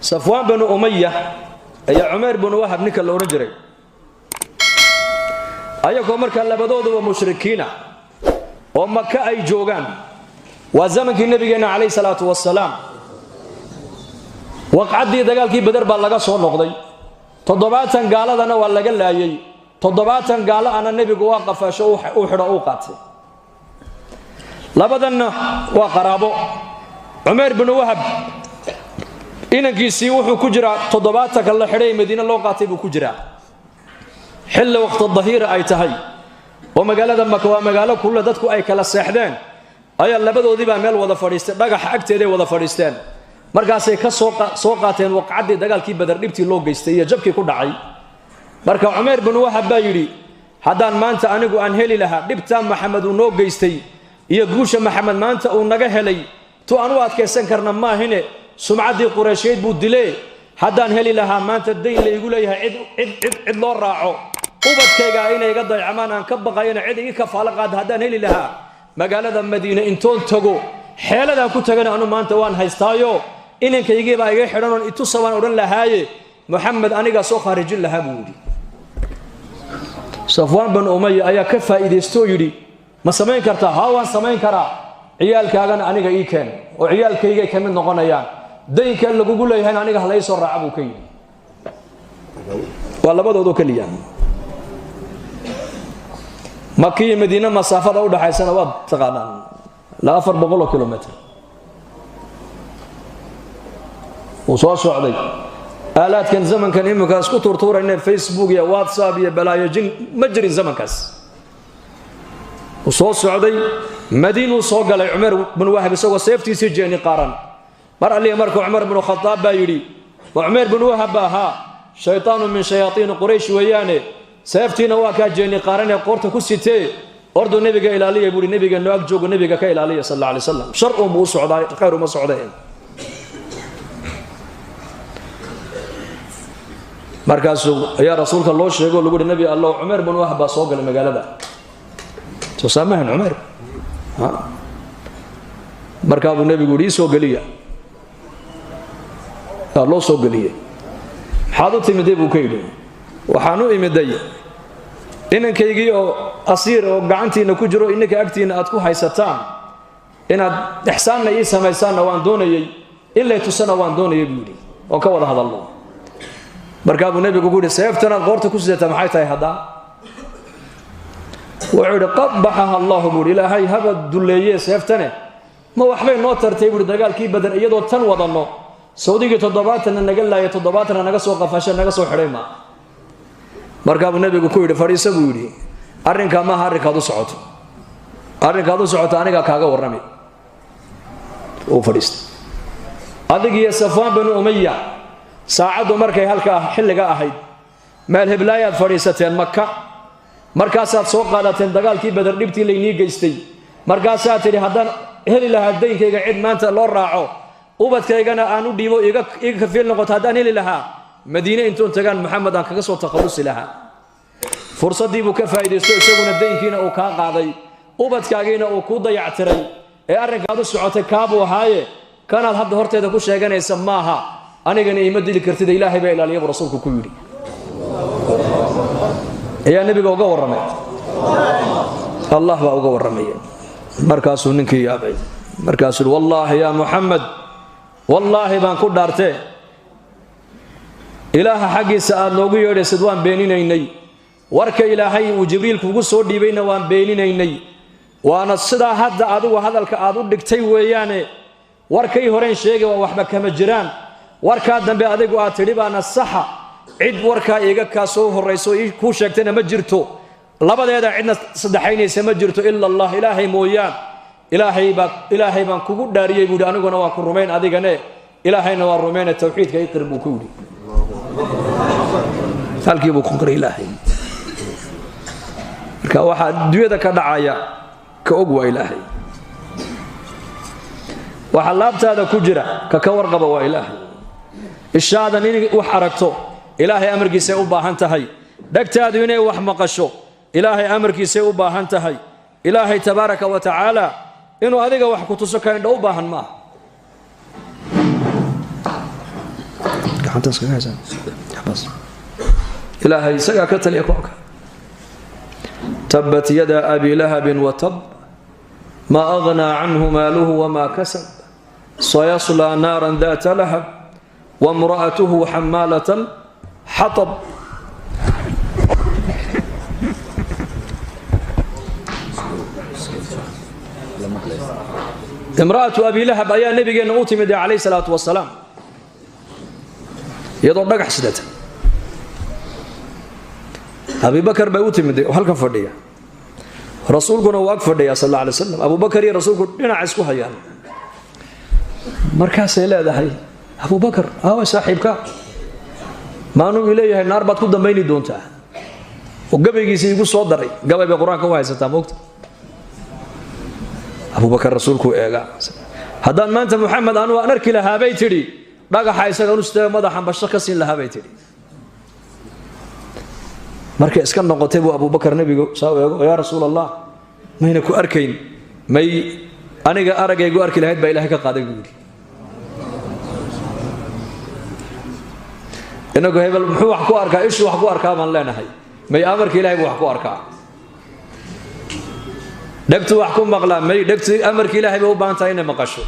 صفوان بن أمية أي عمر بن وهب نك اللي ورجري أيكم مركا لبدود ومشركين ومكة أي جوغان وزمن النبي عليه الصلاة والسلام وقعدي دقال كي بدر بالغا سو نقدي تضباطن قالدنا ولا غلايي تضباطن قال انا النبي واقف شو وخدو او قاتي لبدنا وقرابو عمر بن وهب inankiisii wuxuu ku jira 7 kala xidhay Madiina loo qaatay buu ku jira xilli waqti dhahir ay tahay oo magaalada Makka waa magaalo kullu dadku ay kala seexdeen ayaa labadoodii baa meel wada fadhiistay dhagax agteeda wada fadhiisteen markaasay ka soo qaateen waqcadii dagaalkii Badar dhibtii loo geystay iyo jabkii ku dhacay marka Umar bin Wahab baa yiri hadaan maanta anigu aan heli lahaa dhibta Maxamed uu noo geystay iyo guusha Maxamed maanta uu naga helay to aanu adkeysan karna ma ahine سمعتي قريشيد بودلي حدان هلي لها ما انت الدين اللي يقول لها عد لو راعو وبدكيغا إنا يقضي عمان أن كبقى إنا عد يكفالق قاد هدان هلي لها مقالة مدينة انتون تقو حيالة دا كنت تقنا أنو ما انت وان هايستايو إنا كيجيبا يجي حرانون إتصوان أوران لهاي محمد أنيقا سو خارج لها بودي صفوان بن أمية أيا كفا إذيستو يدي ما سمين كرتا هاوان سمين كرا عيال كاغان أنيقا إيكين وعيال كيجي كمين نغنيان دين كان لو غول لهين انيغا هلا يسو راعبو كاي واللبدودو كليا مكه مدينه مسافه u dhaxaysana wad taqaanaan la 400 kilometer وسو سocday آلات كان زمن كان imikaas ku turtuurayna Facebook iyo WhatsApp iyo balaayajin ma jirin zamankaas وسو socday مدينه soo galay Umar bin Wahab isagoo seeftiisa jeeni qaran مر علي مركو عمر بن الخطاب بايري وعمر بن وهب ها شيطان من شياطين قريش ويانه سيفتينا واكا جيني قارن قورته كسيتي اردو نبيغا الاليه يقول نبيغا نو اجوغ نبيغا كا الاليه صلى الله عليه وسلم شر مو سعوداي خير ما سعوداي مركاسو يا رسولك الله شيغو لو نبي الله عمر بن وهب سو غل مغالدا تسامحن عمر ها مركابو نبي غوري سو غليا الله سو غليه حادث مدي بو كيدو waxaanu imiday inankaygi oo asiir oo gacantiina ku jiro inaka agtiina aad ku haysataan inaad ihsaanna ii sameeysan waan doonayay ilaa tusana waan doonayay buudi oo ka wada hadalno marka abu nabigu guuri seeftana qoorta ku sidata maxay tahay hada wuxuu qabbaha allah buuri ilaahay haba duleeyay seeftana ma waxbay noo tartay buuri dagaalkii Badar iyadoo tan wadano Saudi 7 naga laayay 7 naga soo qafashay naga soo xidhay ma marka abu nabigu ku yiri fariisa buu yiri arrinka ma harikaadu socoto aniga kaaga warramay oo fariista adigiya Safwan bin Umayya saacadu markay halka xilliga ahayd meel heblaayad fariisateen Makka markaasaad soo qaadateen dagaalkii Badar dhibtii leeyni geystay markaasaad tiri hadan heli lahaa daynkayga cid maanta loo raaco ubadkaygana aanu dhiibo iga kafiil noqoto hadaan heli lahaa Madiina intoon tagaan Maxamed aan kaga soo takhalusi lahaa fursadii buu ka faa'iideysto isaguna deynkiina uu ka qaaday ubadkaagiina uu ku dayactiray ee arrinkaadu socotay kaabu haaye kanaad hadda horteeda ku sheeganaysa maaha anigana ima dili kartid Ilaahay baa ilaaliyo rasuulku ku yiri ayaa nabiga uga warramay Allah baa uga warramay markaasuu ninkii yaabay markaasuu wallahi ya Muhammad wallahi baan ku dhaartay ilaaha xaqiisa aad noogu yeedhaysid waan beeninaynay warka ilaahay uu jibriil kugu soo dhiibayna waan beeninaynay waana sida hadda adigu hadalka aad u dhigtay weeyaane warkay horeen sheegay waa waxba kama jiraan warka dambe adigu aad tidhi baana saxa cid warka iga ka soo horeyso ku sheegtayna ma jirto labadeeda cidna saddexaynaysa ma jirto illa Allah ilaahay mooyaan ilaahay baan kugu dhaariyay buu aniguna waan ku rumayn adigane ilaahayna waa rumayn tawxiidka ay qirbu ku yiri halkii buu ku qiray ilaahay marka waxa dunyada ka dhacaya ka og waa ilaahay waxa laabtaada ku jira ka warqaba waa ilaahay ishaadan in wax aragto ilaahay amarkiisa u baahan tahay dhagtaadu inay wax maqasho ilaahay amarkiisa u baahan tahay إلهي تبارك وتعالى إنه أذيك وحكو تسكين دوباهن ما إلهي سقاكت اليكوك تبت يد أبي لهب وتب ما أغنى عنه ماله وما كسب سيصلى نارا ذات لهب وامرأته حمالة الحطب امرأة أبي لهب أيها النبي أوتمد عليه الصلاة والسلام يضع دقح سدته أبي بكر بأوتمد وهل كان فردية رسولكنا واقف فردية صلى الله عليه وسلم أبو بكر يا رسولك لنا عسكو هيان مركز إلى ذهي أبو بكر صاحبك ما نو إليه النار بتكون دميني دونتها وقبل يجي صدري قبل بقرآن كواي ستاموكت أبو بكر رسولك إيجا هذا ما أنت محمد أنا أركي لها بيتري بقى حيسا نستوى ماذا حن بشكسين لها بيتري مركز إسكان نقطبه أبو بكر نبي يا رسول الله ما هناك أركين ما أنا أرجع يقول أركي لهيد بإلهك قادر يقول إنه هيبل محو حكو أركا إيش وحكو أركا من لنا هاي ما يأمر كي لا يبغى حكو أركا دكتو وحكو مغلا ما دكتو أمر كي لا يبغى بانتاين مقاشو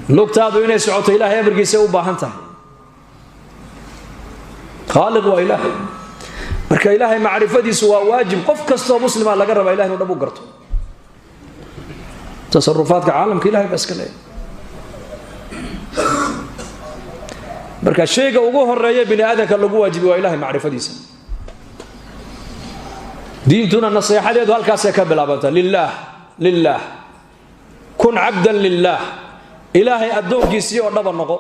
لوك تادو إنه سعوت إله أمر كي سو بانتا خالق وإله مركا إله معرفة دي سوا واجب قف كسر مسلم على قرب إله ونبو قرطو تصرفاتك عالم كي لا بس كله marka shayga ugu horeeya bini aadanka lagu waajibi waa ilaahay macrifadiisa diintuna nasiixadeedu halkaas ay ka bilaabanta lillah kun abdan lillah ilaahay adoonkiisii oo dhaba noqo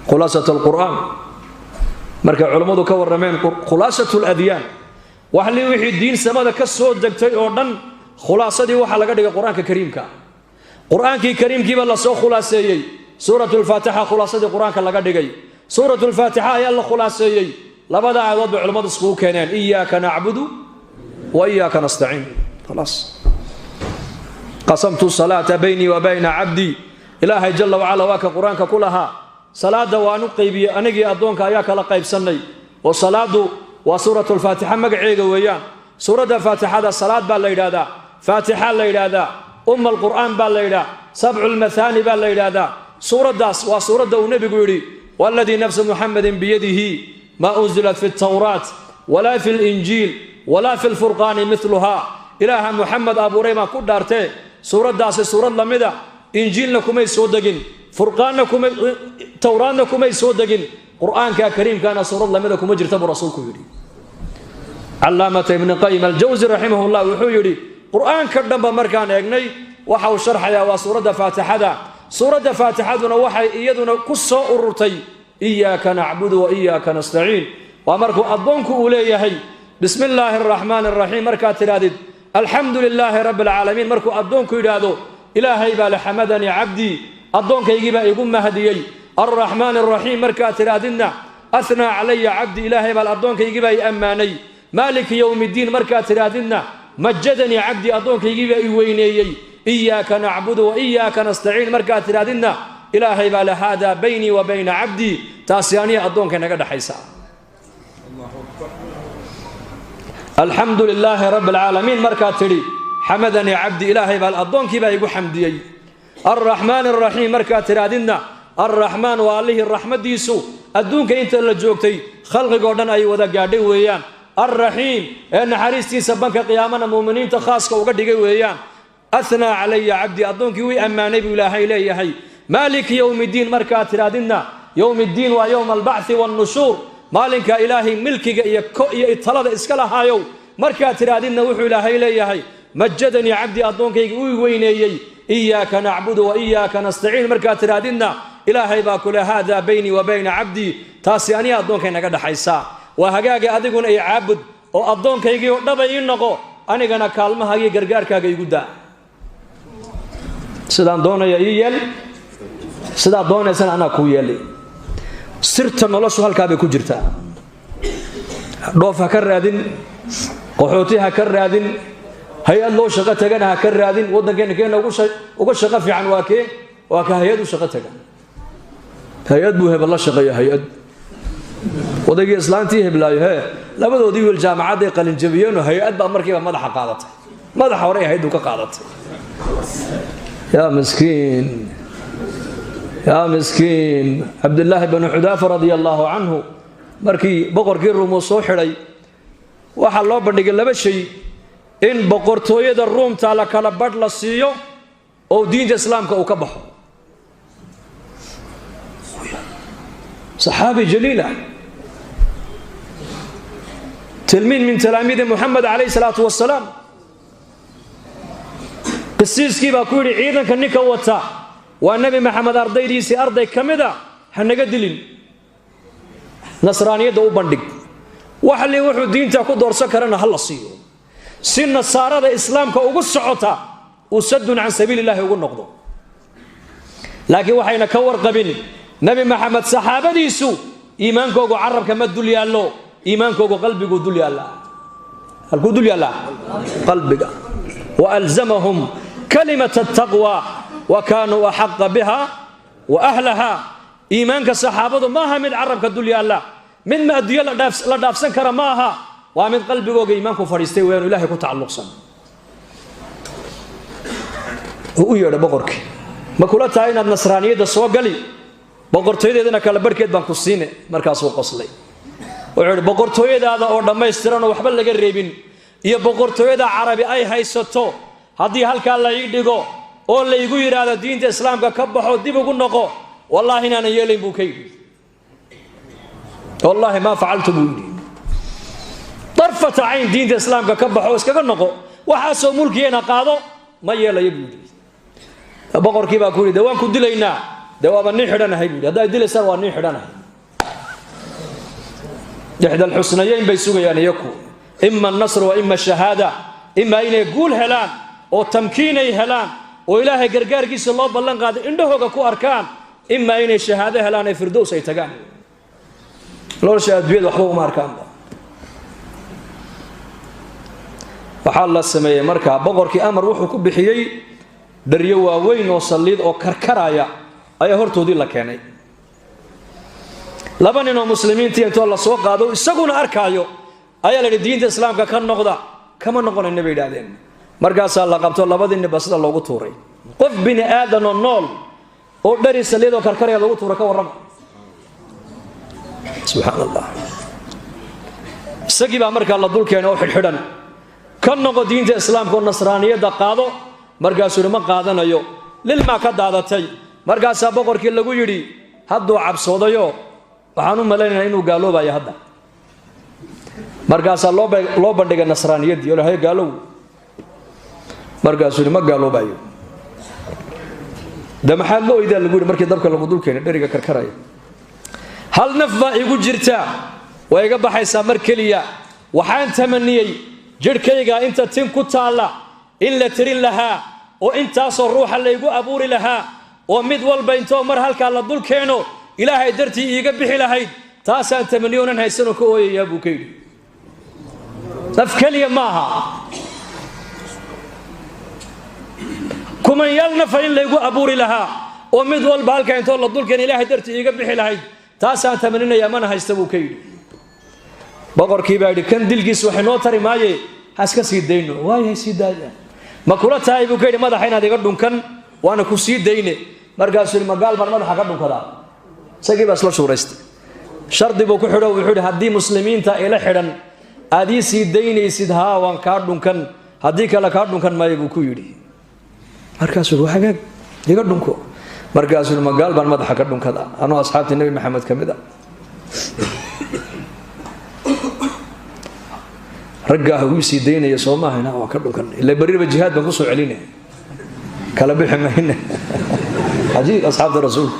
khulasatul qur'an marka culimadu ka warameen khulasatul adyan وحلي وحي الدين سماده كسو دغتay oo dhan khulaasadii waxa laga dhigay quraanka kariimka quraankii kariimkii baa la soo khulaaseeyay suuratul faatiha khulaasadii quraanka laga dhigay suuratul faatiha ayaa la khulaaseeyay labada aayadood culimadu isku keeneen iyyaka na'budu wa iyyaka nasta'in خلاص قسمت الصلاه بيني وبين عبدي ilaahay jalla wa ala waaka quraanka kulaha salaada waanu qaybiye anigi adoonka ayaa kala qaybsanay oo salaadu وسورة الفاتحة مقعيقة ويان سورة الفاتحة صلاة بالليلة فاتحة الليلة القرآن بالليلة 7 المثاني بالليلة سورة داس وسورة دو نبي قولي والذي نفس محمد بيده ما أنزلت في التوراة ولا في الإنجيل ولا في الفرقان مثلها إله محمد أبو ريما كدارته سورة داس سورة لمدة إنجيل لكم يسودقين فرقان لكم توراة لكم يسودقين قرآن كريم كان سورة الله ماذا كم جرت برسولك يري علامة ابن قيم الجوزي رحمه الله وحيري قرآن كردم بمركان يغني وحو شرح يا وسورة فاتحة سورة فاتحة وحي يدنا كسو أرتي إياك نعبد وإياك نستعين وأمركم أضنك أوليه بسم الله الرحمن الرحيم مركات ترادد الحمد لله رب العالمين مركو أضنك يرادو إلهي بالحمدني عبدي أضنك يجيب يقوم مهديي الرحمن الرحيم مركات رادنا أثنى علي عبد إلهي بالأردون كي يجيب أماني مالك يوم الدين مركات رادنا مجدني عبدي أردون كي يجيب ويني إياك نعبد وإياك نستعين مركات رادنا إلهي بال هذا بيني وبين عبدي تاسياني أردون كي نقد حيسا الحمد لله رب العالمين مركات ري حمدني عبدي إلهي بالأردون كي يجيب حمدي الرحمن الرحيم مركات رادنا الرحمن والله الرحمة ديسو أدونك أنت اللي جوكتي خلق قردن أي وذا قاعدي ويان الرحيم إن حريستي سبنك قيامنا مؤمنين تخاصك وقدي ويان أثنى علي عبدي أدونك وي أما نبي إلهي لي هي مالك يوم الدين مركات رادنا يوم الدين ويوم البعث والنشور مالك إلهي ملكك يطلب إسكالها هايو مركات رادنا وحو إلهي لي هي مجدني عبدي أدونك ويني إياك نعبد وإياك نستعين مركات رادنا إلهي باكل هذا بيني وبين عبدي تاسياني أدونك نقد حيسا وهجاجي أديكون أي عبد وأدونك يجي دبا ينقو أنا جنا كلمة هاي جرجار كاجي يقدا سلام دونا يا sidaa doonaysana anaa kuu yeelay sirta noloshu halkaa bay ku jirtaa dhoof ha ka raadin qaxooti ha ka raadin hay-ad loo shaqo tagana ha ka raadin waddankeena keena uga shaqo fiican waa ka hay-ad u shaqo taga hay-ad buu hebel la shaqeeya hay-ad odaygii islaantii heblaayo labadoodii wiil jaamacadday qalinjabiyeenoo hay-ad baa markiiba madaxa qaadatay madaxa horey ahayd uu ka qaadatay yaa miskiin cabdillaahi bnu xudaafa radia allaahu canhu markii boqorkii ruumuu soo xidhay waxaa loo bandhigay laba shay in boqortooyada ruumta la kala badh la siiyo oo diinta islaamka uu ka baxo saxaabi jaliila tilmiid min talaamiidi muxamed calayhi salaatu wasalaam qisiiskii baa ku yidhi ciidanka ninka wata waa nebi maxamed ardaydiisii arday ka mida ha naga dilin nasraaniyadda u bandhig waxli wuxuu diinta ku doorsan karana ha la siiyo si nasaarada islaamka ugu socota uu sadun can sabiilillaahi ugu noqdo laakiin waxayna ka warqabin nebi maxamed saxaabadiisu iimaankoogu carabka ma dul yaallo iimaankoogu qalbigu dul yaallaa halkuu dul yaallaa qalbiga waalzamahum kalimata ataqwa wa kaanuu axaqa biha wa ahlaha iimaanka saxaabadu maaha mid carabka dul yaalla mid maadiyo la dhaafsan kara ma aha waa mid qalbigooga iimaanku fadhiistay weenu ilaahay ku tacalluqsan u yeedha boqorkii ma kula tahay inaad nasraaniyadda soo gali boqortooyadeedana kala barhkeed baan ku siine markaasuu qoslay wuxuu yidhi boqortooyadaada oo dhammaystiran oo waxba laga reebin iyo boqortooyada carabi ay haysato haddii halkaa la ii dhigo oo laygu yidhaahdo diinta islaamka ka baxo dib ugu noqo wallaahi inaanan yeelayn buu ka yidhi wallaahi maa facaltu buu yidhi darfata cayn diinta islaamka ka baxo iskaga noqo waxaasoo mulkiyeena qaado ma yeelaya buu yidhi boqorkii baa ku yidhi de waan ku dilaynaa de waaba nin xidhanahay buu yidhi haddaad dilaysaan waa nin xidhanahay ixda alxusnayeyn bay sugayaan iyaku ima annasr wa ima shahaada imaa inay guul helaan oo tamkiinay helaan oo ilaahay gargaarkiisa loo ballan qaaday indhahooga ku arkaan imaa inay shahaado helaan ee firdows ay tagaan nolosha adduunyada waxba uma arkaanba waxaa la sameeyey markaa boqorkii amar wuxuu ku bixiyey dharyo waaweyn oo saliid oo karkaraya ayaa hortoodii la keenay laba nin oo muslimiintii intoo la soo qaado isaguna arkaayo ayaa la yidhi diinta islaamka ka noqda kama noqonayna bay yidhaahdeen markaasaa la qabto labadii ninba sida loogu tuuray qof bini aadan oo nool oo dhari saliid oo karkaraya loogu tuura ka warrama subxaan allah isagii baa markaa la dul keenay oo xidhxidhan ka noqo diinta islaamka oo nasraaniyadda qaado markaasuu yidhi ma qaadanayo lilmaa ka daadatay markaasaa boqorkii lagu yidhi hadduu cabsoodayo waxaan u malaynayaa inuu gaaloobayo hadda markaasaa loo bandhigay nasraaniyaddii olahay gaalow markaasuu yidhi ma gaaloobayo de maxaad la oydaa lagu yidhi markii dabka lagu dul keenay dheriga karkaraya hal naf baa igu jirta way iga baxaysaa mar keliya waxaan tamaniyey jidhkayga inta tin ku taalla in la tirin lahaa oo intaasoo ruuxa laygu abuuri lahaa oo mid walba intoo mar halkaa la dul keeno ilaahay dartii iiga bixi lahayd taasaan tamaniyo onan haysanoo ka ooyayaa buu ka yidhi naf keliya ma aha kumanyaal nafa in laygu abuuri lahaa oo mid walba halkaa intoo la dul keeno ilaahay dartii iiga bixi lahayd taasaan tamaninayaa mana haysta buu ka yidhi boqorkii baa yidhi kan dilgiis waxay noo tari maaye haska sii dayno waayay sii daaya ma kula tahay buu ka yidhi madaxa inaad iga dhunkan waana ku sii dayne markaasuu yidhi magaal baan madaxa ka dhunkadaa isagii baa isla shuuraystay shardi buu ku xidho wuxuu yidhi haddii muslimiinta ila xidhan aad ii sii daynaysid haa waan kaa dhunkan haddii kale kaa dhunkan maayo buu ku yidhi markaasuu yidhi hagaag iga dhunko markaasuu yidhi magaal baan madaxa ka dhunkadaa anuu asxaabtii nebi maxamed ka mid a raggaa uu sii daynaya soo maahayna waa ka dhunkan ilaa bariba jihaad baan ku soo celinay kala bixi mayna ajiib asxaabta rasuulka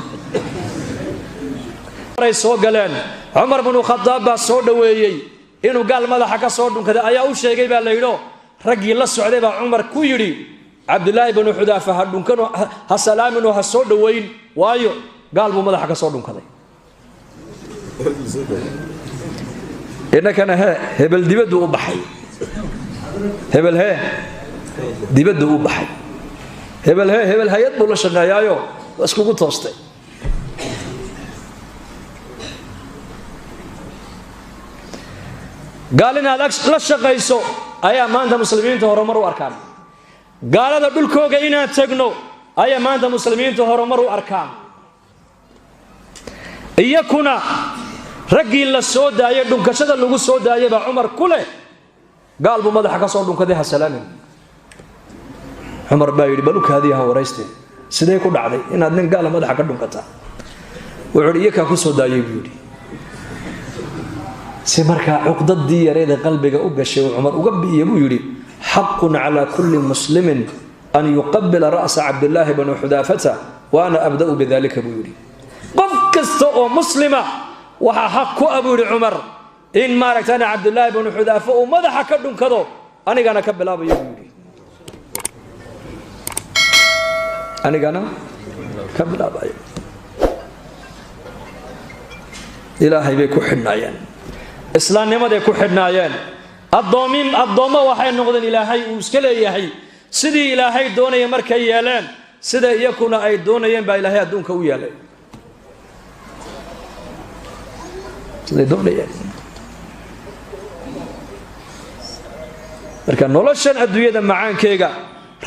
ay soo galeen Umar ibn Khattab baa soo dhaweeyay inuu gaal madaxa ka soo dhunkaday ayaa u sheegay baa la yidho raggii la socday baa Umar ku yidhi cabdillaahi binu xudaafa ha dhunkano ha salaaminoo ha soo dhowayn waayo gaal buu madaxa ka soo dhunkaday innakana hebel dibaddu u baxay hebel dibaddu u baxay hebel hay-ad buu la shaqeeyaayo waa iskugu toostay gaal inaad la shaqayso ayaa maanta muslimiinta horumar u arkaan gaalada dhulkooga inaan tagno ayaa maanta muslimiinta horumar u arkaan iyakuna raggii la soo daayay dhunkashada lagu soo daayay baa cumar ku leh gaal buu madaxa ka soo dhunkaday ha salaamin cumar baa yidhi balukaadii ha waraystee sidee ku dhacday inaad nin gaala madaxa ka dhunkataa wuxuu yidhi iyakaa ku soo daayay buu yidhi si markaa cuqdadii yareeda qalbiga u gashay uu cumar uga bi'iye buu yidhi xaqun calaa kulli muslimin an yuqabila ra'sa cabdillaahi binu xudaafata wa ana abda'u bidalika buu yidhi qof kasta oo muslima waxaa xaq ku ah buu yidhi cumar in maaragtana cabdillaahi binu xudaafa uu madaxa ka dhunkado anigana ka bilaabayo buu yidhi anigana ka bilaabayo ilaahay bay ku xidhnaayeen islaamnimaday ku xidhnaayeen addoommo waxay noqdeen ilaahay uu iska leeyahay sidii ilaahay doonaya markay yeeleen sida iyakuna ay doonayeen baa ilaahay adduunka u yeelay siday doonayeen marka noloshan adduunyada macaankeyga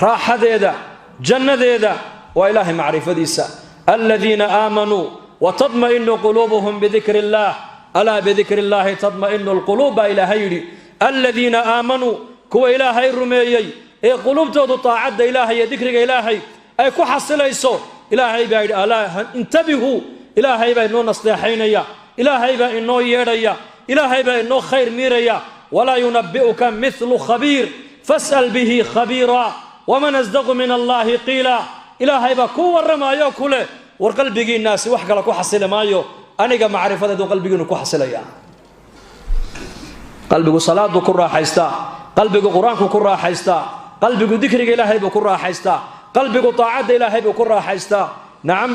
raaxadeeda jannadeeda waa ilaahay macrifadiisa aladiina aamanuu watadma'inu quluubuhum bidikri illaah alaa bidikri illaahi tadma'inu alquluub baa ilaahay yidhi aladiina aamanuu kuwa ilaahay rumeeyey ee quluubtoodu taacadda ilaahay iyo dikriga ilaahay ay ku xasilayso ilaahay baa yidhi alaa intabihuu ilaahay baa inoo nasteexaynaya ilaahay baa inoo yeedhaya ilaahay baa inoo khayr miiraya walaa yunabbi'uka mithlu khabiir fas'al bihi khabiira waman asdaqu min allaahi qiila ilaahay baa ku warramaayo ku leh war qalbigiinnaasi wax kale ku xasili maayo aniga macrifadeedu qalbigiinu ku xasilaya qalbigu salaadu ku raaxaystaa qalbigu qur-aanku ku raaxaystaa qalbigu dikriga ilaahay buu ku raaxaystaa qalbigu taacadda ilaahay buu ku raaxaystaa nacam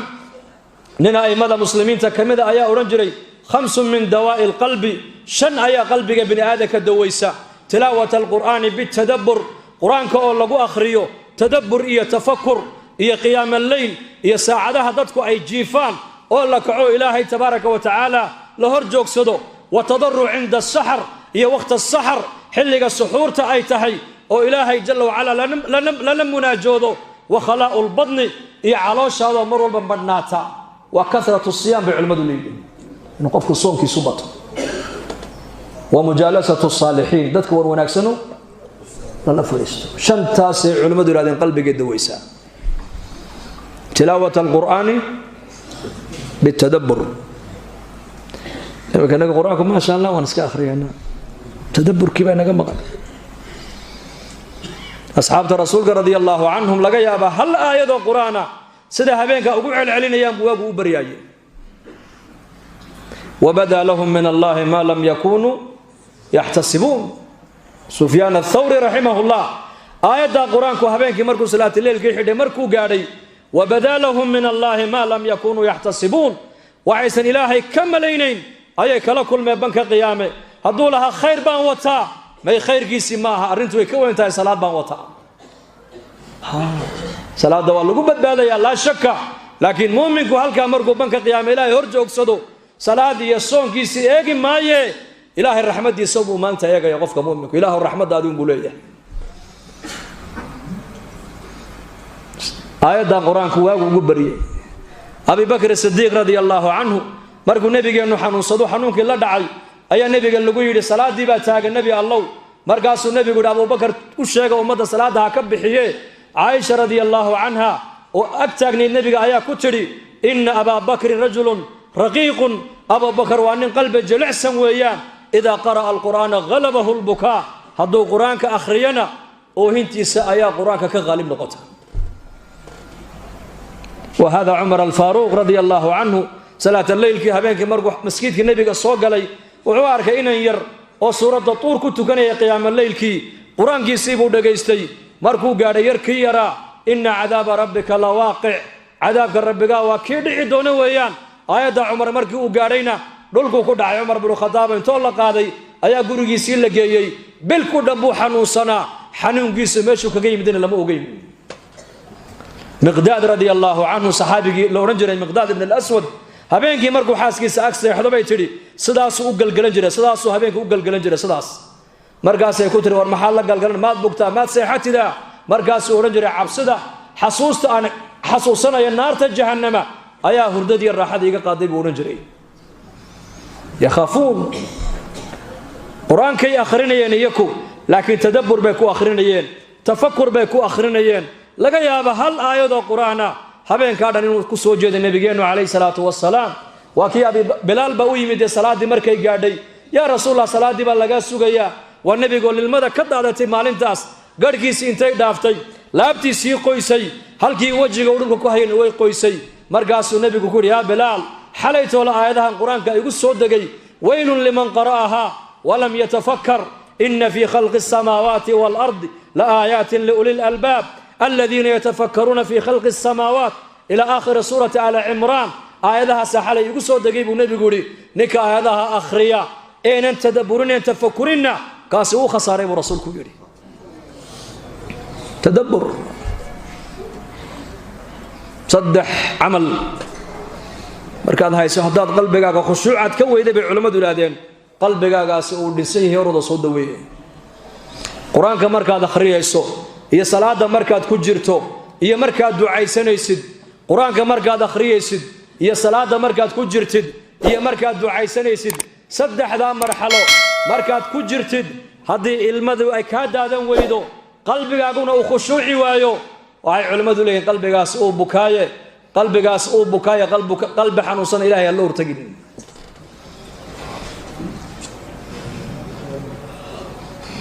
nin a'immada muslimiinta ka mida ayaa odhan jiray khamsun min dawaa'i alqalbi shan ayaa qalbiga bini aadamka dawaysa tilaawata alqur'aani bitadabbur qur-aanka oo lagu akhriyo tadabbur iyo tafakur iyo qiyaam alleyl iyo saacadaha dadku ay jiifaan oo la kaco ilaahay tabaaraka wa tacaala la hor joogsado wa tadarruc cinda asaxar iyo waqta asaxar xilliga suxuurta ay tahay oo ilaahay jalla wacala lala munaajoodo wa khalaa'u lbadni iyo calooshaadoo mar walba badhnaata waa karatu siyaam bay culimmadu leeyihiin inuu qofku soonkiisu bato wa mujaalasatu saalixiin dadka war wanaagsano lala fadhiisto shantaasay culimmadu yidhahdeen qalbigay dawaysaa tilaawata alqur'aani bitadabbur inaga qur-aanku maasha allah waan iska akhriyaynaa tadabburkii baa inaga maqan asxaabta rasuulka radia allaahu canhum laga yaabaa hal aayadoo qur-aana sida habeenka ugu celcelinayaan buu waagu u baryaaye wabadaa lahum min allaahi maa lam yakunuu yaxtasibuun sufyaan athawri raximahullah aayaddaa qur-aanku habeenkii markuu salaatileylkii xidhay markuu gaadhay wabadaa lahum min allaahi maa lam yakunuu yaxtasibuun waxaysan ilaahay ka malaynayn ayay kala kulmeen banka qiyaame hadduu lahaa khayr baan wataa may khayrkiisii maaha arrintu way ka weyn tahay salaad baan wataa salaadda waa lagu badbaadayaa laa shaka laakiin muuminku halkaa markuu banka qiyaame ilaahay hor joogsado salaad iyo soonkiisii eegi maaye ilaahay raxmaddiisa buu maanta eegaya qofka muuminku ilaahu raxmaddaadi unbuu leeyahay aayaddan qur-aanku waagu ugu baryey abi bakr sidiiq radia allaahu canhu markuu nebigeennu xanuunsado xanuunkii la dhacay ayaa nebiga lagu yidhi salaaddii baa taagan nebi allow markaasuu nebigu yidhi abubakar u sheega ummadda salaadda ha ka bixiye caaisha radia allaahu canha oo ag taagnayd nebiga ayaa ku tidhi inna abaa bakrin rajulun raqiiqun abubakar waa nin qalbi jilicsan weeyaan idaa qara'a alqur'aana halabahu lbukaa hadduu qur-aanka akhriyana oohintiisa ayaa qur-aanka ka qaalib noqota وهذا عمر الفاروق رضي الله عنه صلاة الليل كي هبينك مرقو مسجد النبي صو غلي wuxuu arkay inan yar oo suurada tuur ku tukanaya qiyaam leeylkii quraankiisii buu dhageystay markuu gaadhay yarkii yaraa inna cadaaba rabbika lawaaqic cadaabka rabbigaa waa kii dhici doona weeyaan aayadda cumar markii uu gaadhayna dhulkuu ku dhacay cumar binu khadaab intoo la qaaday ayaa gurigiisii la geeyey bil ku dhan buu xanuunsanaa xanuunkiisa meeshuu kaga yimidina lama ogeyn miqdaad radia allaahu canhu saxaabigii la odhan jiray miqdaad ibn alaswad habeenkii markuu xaaskiisa ag seexdo bay tidhi sidaasuu u galgalan jiray sidaasuu habeenkii u galgalan jiray sidaas markaasay ku tiri war maxaad la galgalan maad bugtaa maad seexatidaa markaasuu odhan jiray cabsida xasuusta aan xasuusanaya naarta jahannama ayaa hurdadii raaxada iga qaaday buu odhan jiray yakhaafuun qur-aankay akhrinayeen iyaku laakiin tadabbur bay ku akhrinayeen tafakur bay ku akhrinayeen laga yaaba hal aayadoo qur-aan ah habeenkaa dhan inuu ku soo jeeday nebigeennu calayhi salaatu wasalaam waa kii abi bilaal baa u yimid ee salaaddii markay gaadhay yaa rasuulallah salaaddii baa lagaa sugayaa waa nebigoo lilmada ka daadatay maalintaas garhkiisii intay dhaaftay laabtiisii qoysay halkii wejiga uu dhulka ku hayayna way qoysay markaasuu nebigu ku yidhi yaa bilaal xalaytoola aayadahan qur-aanka igu soo degay weylun liman qara'ahaa walam yatafakkar ina fii khalqi asamaawaati waalardi la aayaatin liuli lalbaab aladiina yatafakkaruuna fii khalqi asamaawaat ilaa aakhiri suurati aali cimraan aayadahaasaa xalay igu soo degay buu nebigu yidhi ninka aayadaha akhriya eenan tadabburin een tafakurinna kaasi uu khasaaray buu rasuulku yidhi tadabbur saddex camal markaad hayso haddaad qalbigaaga khushuucaad ka weyday bay culimmadu idhaahdeen qalbigaagaasi uu dhinsan yahay orada soo daweeye qur-aanka markaad akhriyayso iyo salaada markaad ku jirto iyo markaad ducaysanaysid qur-aanka markaad akhriyaysid iyo salaada markaad ku jirtid iyo markaad ducaysanaysid saddexdaa marxalo markaad ku jirtid haddii ilmadu ay kaa daadan weydo qalbigaaguna uu khushuuci waayo waxay culimmadu leeyihin qalbigaas uu bukaaye qalbi xanuunsan ilahay aan la hortagin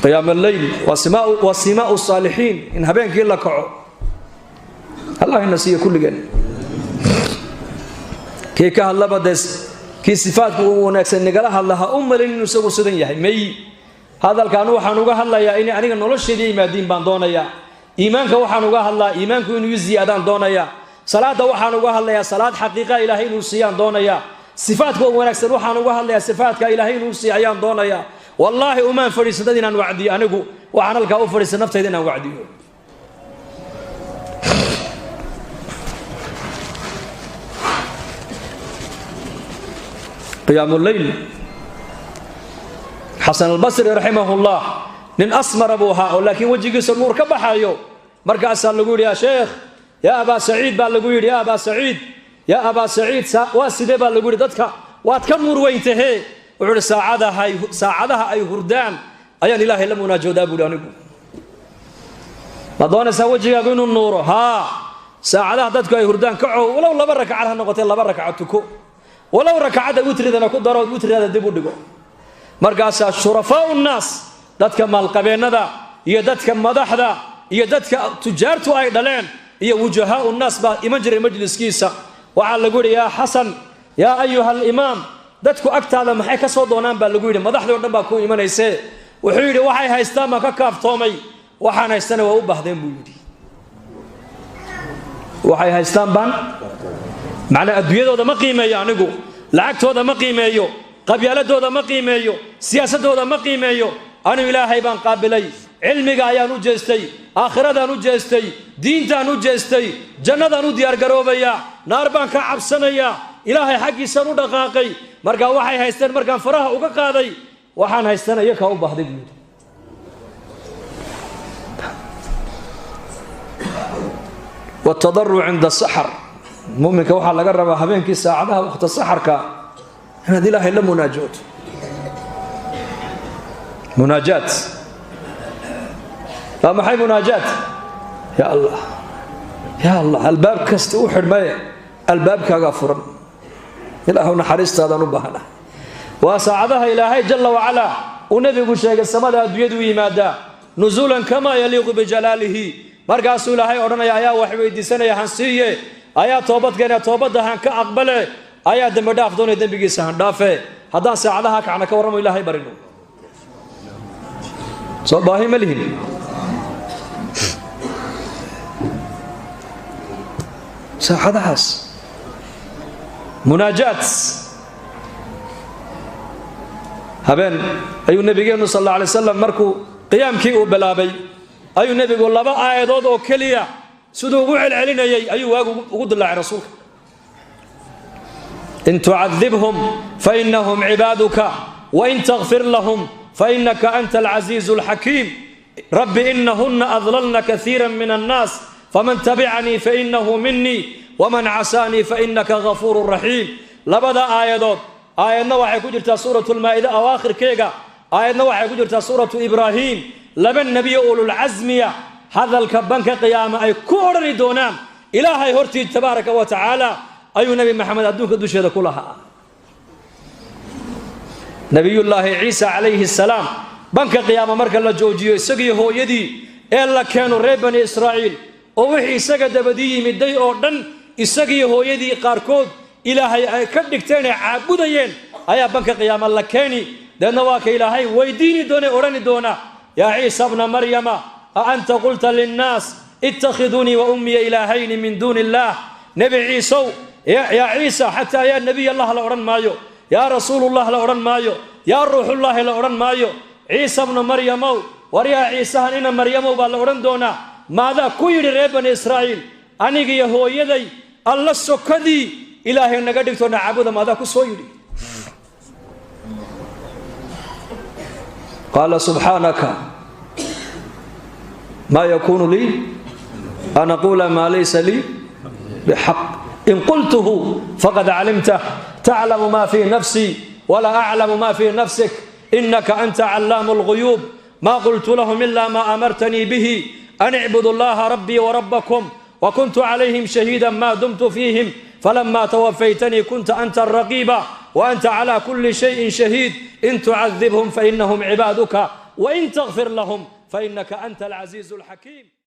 qiyaam alleyl waa simaau saalixiin in habeenkii la kaco allah ina siiyo kulligeen kii ka hadlaba dee kii sifaadku uu wanaagsan nigala hadla ha u malin inuu isagu sidan yahay may hadalkan waxaan uga hadlayaa inay aniga nolosheedii yimaadiin baan doonayaa iimaanka waxaan uga hadlaa iimaanku inuu ziyaadaan doonayaa salaada waxaan uga hadlayaa salaad xaqiiqa ilaahay inuu siiyaan doonayaa sifaadka wanaagsan waxaan uga hadlayaa sifaadka ilaahay inuu siiyaan doonayaa wallaahi umaan fadhiisan dad inaan wacdiyo anigu waxaan halkaa u fadhiisan naftayda inaan wacdiyo qiyaam alleyl xasan albasri raximahullah nin asmara buu ahaa oo laakiin wejigiisa nuur ka baxayo markaasaa lagu yidhi yaa sheekh yaa abaa saciid baa lagu yidhi yaa abaa saciid waa sidee baa lagu yidhi dadka waad ka nuur weyntahee wuxuu yidhi saacadaha ay hurdaan ayaan ilaahay la munaajoodaa buuhi anigu ma doonaysaa wejigaagu inuu nuuro haa saacadaha dadku ay hurdaan kacow walow 2 rakcad ha noqotee 2 rakcad tuko walow rakcadda witridana ku daro witridaada dib u dhigo markaasaa shurafaau nnaas dadka maalqabeennada iyo dadka madaxda iyo dadka tujaartu ay dhaleen iyo wujahaau nnaas baa iman jiray majliskiisa waxaa lagu yidhi yaa xasan yaa ayuha alimaam dadku agtaada maxay ka soo doonaan baa lagu yidhi madaxdii o dhan baa ku imanaysee wuxuu yidhi waxay haystaan baan ka kaaftoomay waxaan haystana waa u baahdeen buu yidhi waxay haystaan baan macnaa adduunyadooda ma qiimeeyo anigu lacagtooda ma qiimeeyo qabyaaladooda ma qiimeeyo siyaasadooda ma qiimeeyo anu ilaahay baan qaabilay cilmiga ayaan u jeestay aakhiradan u jeestay diintaan u jeestay jannadaan u diyaargaroobayaa naar baan ka cabsanayaa ilaahay xaggiisaan u dhaqaaqay markaa waxay haysteen markaan faraha uga qaaday waxaan haystana iyakaa u baahday buu yidhi والتضرع عند السحر مؤمنك waxaa laga rabaa habeenkii saacadaha waqti saxarka inaad ilaahay la munaajaat la maxay munaajaat ya allah albaab kasta u xidhmay albaabkaaga furan ilaahu naxariistaadan u baahana waa saacadaha ilaahay jalla wa ala uu nabigu sheegay samada adduunyadu yimaadaa nuzulan kama yaliqu bijalaalihi markaasuu ilaahay odhanaya ayaa wax weydiisanaya han siiye ayaa toobadkeena toobadda han ka aqbale ayaa dembi dhaaf doonaya dembigiisa han dhaafe haddaan saacadaha kacna ka warramo ilaahay barino soo baahi ma lihin ساعدهاس مناجات هبين أيو النبي صلى الله عليه وسلم مركو قيام كي وبلابي أيو النبي قال لبا آيادود أو كليا سدو وحل علينا أيو وقود الله رسولك إن تعذبهم فإنهم عبادك وإن تغفر لهم فإنك أنت العزيز الحكيم رب إنهن أضللن كثيرا من الناس فمن تبعني فإنه مني ومن عساني فإنك غفور رحيم لبدا آيادود آياتنا waxay ku jirtaa suuratul maa'ida awaakhirkeega aayadna waxay ku jirtaa suuratu ibraahim laba nabiy ulul azmiya hadalka banka qiyaama ay ku orani doonaan ilaahay hortii tabaaraka wa taala ayu nabi maxamed adduunka dusheeda ku lahaa nabiyullaahi ciisa alayhi salaam banka qiyaama marka la joojiyo isagii hooyadii ee la keeno reer bani israa'iil oo wixii isaga dabadii yimiday oo dhan isagii hooyadii qaarkood ilaahay ay ka dhigteen caabudayeen ayaa banka qiyaama la keeni deedna waa ka ilaahay weydiini doona orani doona yaa ciisa ibn maryama a anta qulta linnaas ittakhiduni wa ummi ilaahayn min duni illah nabi ciisa ya ciisa hatta ya nabi allah la oran maayo ya rasuulullah la oran maayo ya ruuxullah la oran maayo ciisa ibn maryama war ya ciisa ina maryama baa la oran doona maada ku yiri reer bani israa'iil aniga iyo hooyaday alla sokadii إلهي نقدك نعبد ماذا كسويري قال سبحانك ما يكون لي أن أقول ما ليس لي بحق إن قلته فقد علمته تعلم ما في نفسي ولا أعلم ما في نفسك إنك أنت علام الغيوب ما قلت لهم إلا ما أمرتني به أن اعبدوا الله ربي وربكم وكنت عليهم شهيدا ما دمت فيهم فلما توفيتني كنت أنت الرقيب وأنت على كل شيء شهيد إن تعذبهم فإنهم عبادك وإن تغفر لهم فإنك أنت العزيز الحكيم